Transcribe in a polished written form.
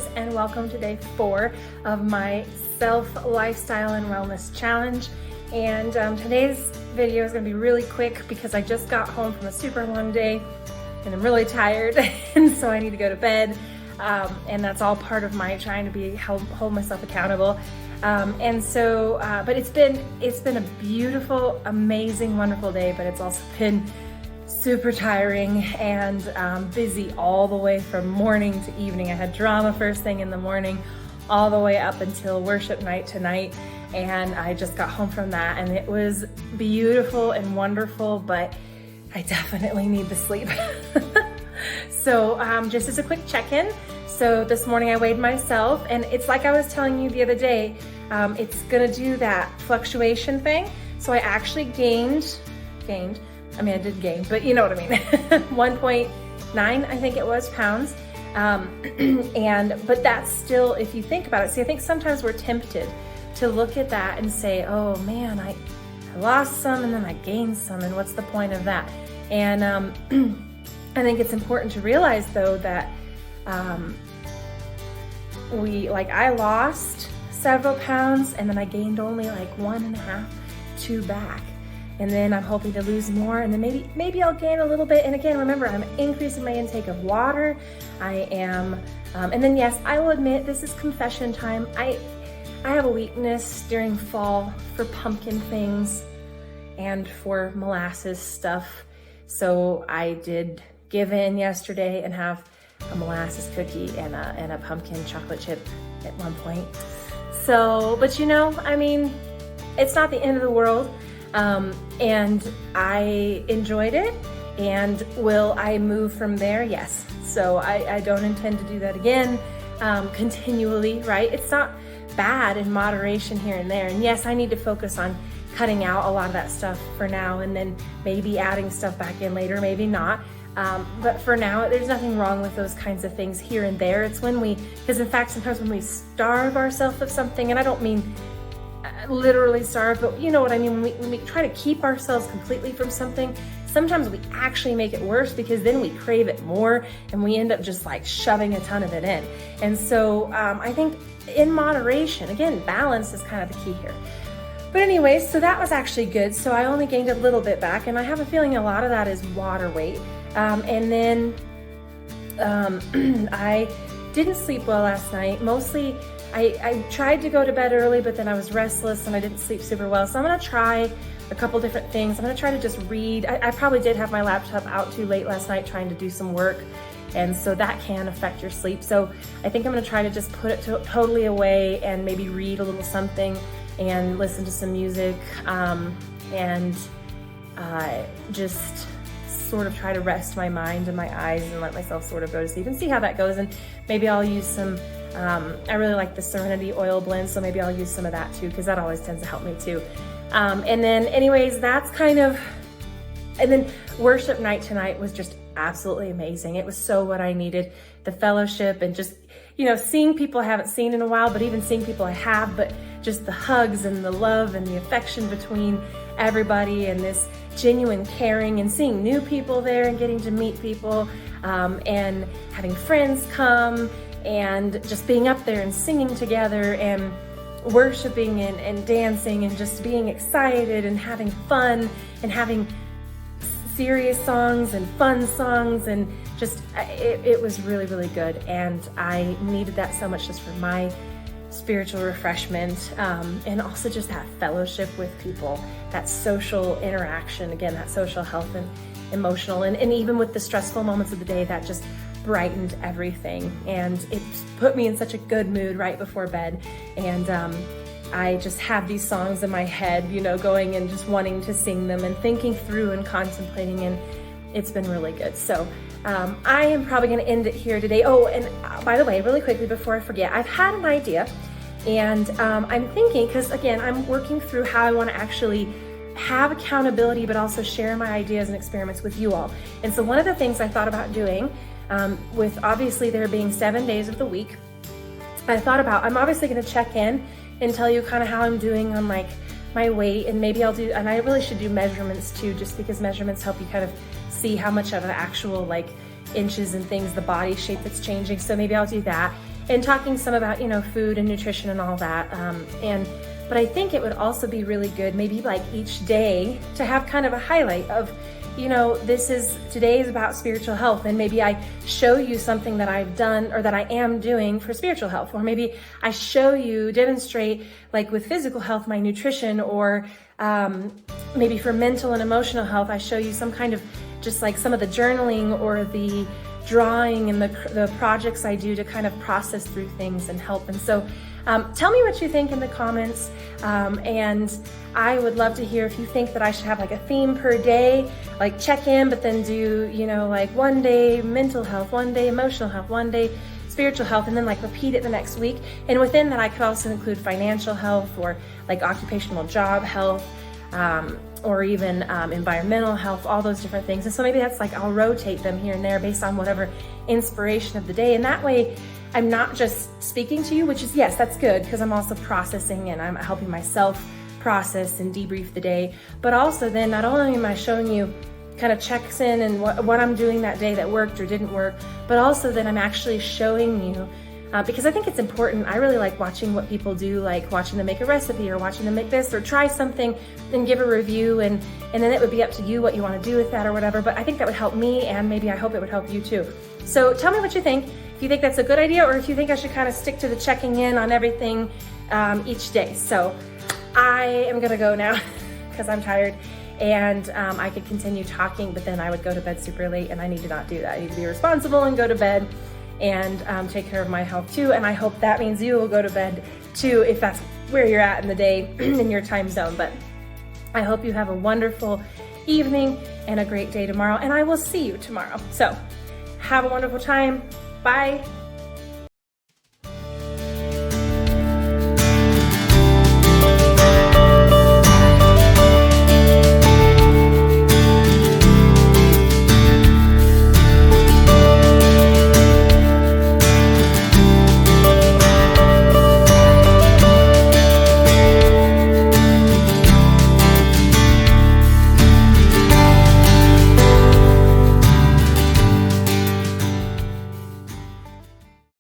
guys, and welcome to day 4 of my self lifestyle and wellness challenge. And today's video is going to be really quick because I just got home from a super long day and I'm really tired and so I need to go to bed, and that's all part of my trying to hold myself accountable. But it's been a beautiful, amazing, wonderful day, but it's also been super tiring and busy all the way from morning to evening. I had drama first thing in the morning all the way up until worship night tonight, and I just got home from that and it was beautiful and wonderful, but I definitely need the sleep. So just as a quick check-in, so this morning I weighed myself, and it's like I was telling you the other day, it's gonna do that fluctuation thing. So I actually gained, I mean, I did gain, but you know what I mean. 1.9, I think it was, pounds. But that's still, if you think about it, see, I think sometimes we're tempted to look at that and say, oh man, I lost some and then I gained some, and what's the point of that? And I think it's important to realize though that I lost several pounds and then I gained only like 1.5, 2 back. And then I'm hoping to lose more, and then maybe I'll gain a little bit. And again, remember, I'm increasing my intake of water. I am, and then yes, I will admit, this is confession time. I have a weakness during fall for pumpkin things and for molasses stuff. So I did give in yesterday and have a molasses cookie and a pumpkin chocolate chip at one point. So, but you know, I mean, it's not the end of the world. And I enjoyed it. And will I move from there? Yes. So I don't intend to do that again, continually, right? It's not bad in moderation here and there. And yes, I need to focus on cutting out a lot of that stuff for now, and then maybe adding stuff back in later, maybe not. But for now, there's nothing wrong with those kinds of things here and there. It's when because in fact, sometimes when we starve ourselves of something, and I don't mean literally starve, but you know what I mean, when we try to keep ourselves completely from something, sometimes we actually make it worse, because then we crave it more and we end up just like shoving a ton of it in. And so I think in moderation, again, balance is kind of the key here. But anyways, so that was actually good. So I only gained a little bit back, and I have a feeling a lot of that is water weight. And then I didn't sleep well last night. Mostly I tried to go to bed early, but then I was restless and I didn't sleep super well. So I'm gonna try a couple different things. I'm gonna try to just read. I probably did have my laptop out too late last night trying to do some work, and so that can affect your sleep. So I think I'm gonna try to just put it totally away and maybe read a little something and listen to some music, and just sort of try to rest my mind and my eyes and let myself sort of go to sleep and see how that goes. And maybe I'll use some, I really like the Serenity oil blend, so maybe I'll use some of that too, because that always tends to help me too. And then anyways, that's kind of, and then worship night tonight was just absolutely amazing. It was so what I needed, the fellowship and just, you know, seeing people I haven't seen in a while, but even seeing people I have, but just the hugs and the love and the affection between everybody, and this genuine caring, and seeing new people there and getting to meet people, and having friends come, and just being up there and singing together and worshiping and dancing and just being excited and having fun and having serious songs and fun songs, and just it was really, really good. And I needed that so much just for my spiritual refreshment, and also just that fellowship with people, that social interaction, again, that social health and emotional, and even with the stressful moments of the day, that just brightened everything. And it put me in such a good mood right before bed. And I just have these songs in my head, you know, going and just wanting to sing them and thinking through and contemplating, and it's been really good. So I am probably going to end it here today. Oh, and by the way, really quickly before I forget, I've had an idea, and I'm thinking, because again, I'm working through how I want to actually have accountability, but also share my ideas and experiments with you all. And so one of the things I thought about doing, with obviously there being 7 days of the week, I thought about, I'm obviously going to check in and tell you kind of how I'm doing on like my weight, and maybe I'll do, and I really should do measurements too, just because measurements help you kind of see how much of an actual like inches and things, the body shape that's changing. So maybe I'll do that. and talking some about, you know, food and nutrition and all that. But I think it would also be really good, maybe like each day, to have kind of a highlight of, you know, today is about spiritual health, and maybe I show you something that I've done or that I am doing for spiritual health, or maybe I demonstrate like with physical health, my nutrition, or maybe for mental and emotional health, I show you some kind of just like some of the journaling or the drawing and the projects I do to kind of process through things and help. And so tell me what you think in the comments, and I would love to hear if you think that I should have like a theme per day, like check in, but then do, you know, like one day mental health, one day emotional health, one day spiritual health, and then like repeat it the next week. And within that, I could also include financial health, or like occupational job health, or even environmental health, all those different things. And so maybe that's like, I'll rotate them here and there based on whatever inspiration of the day. And that way I'm not just speaking to you, which is, yes, that's good, because I'm also processing and I'm helping myself process and debrief the day. But also then not only am I showing you kind of checks in and what I'm doing that day that worked or didn't work, but also then I'm actually showing you, because I think it's important. I really like watching what people do, like watching them make a recipe or watching them make this or try something and give a review, and then it would be up to you what you want to do with that or whatever. But I think that would help me, and maybe I hope it would help you too. So tell me what you think. If you think that's a good idea, or if you think I should kind of stick to the checking in on everything each day. So I am gonna go now because I'm tired, and I could continue talking, but then I would go to bed super late, and I need to not do that. I need to be responsible and go to bed and take care of my health too. And I hope that means you will go to bed too, if that's where you're at in the day in your time zone. But I hope you have a wonderful evening and a great day tomorrow, and I will see you tomorrow. So have a wonderful time. Bye.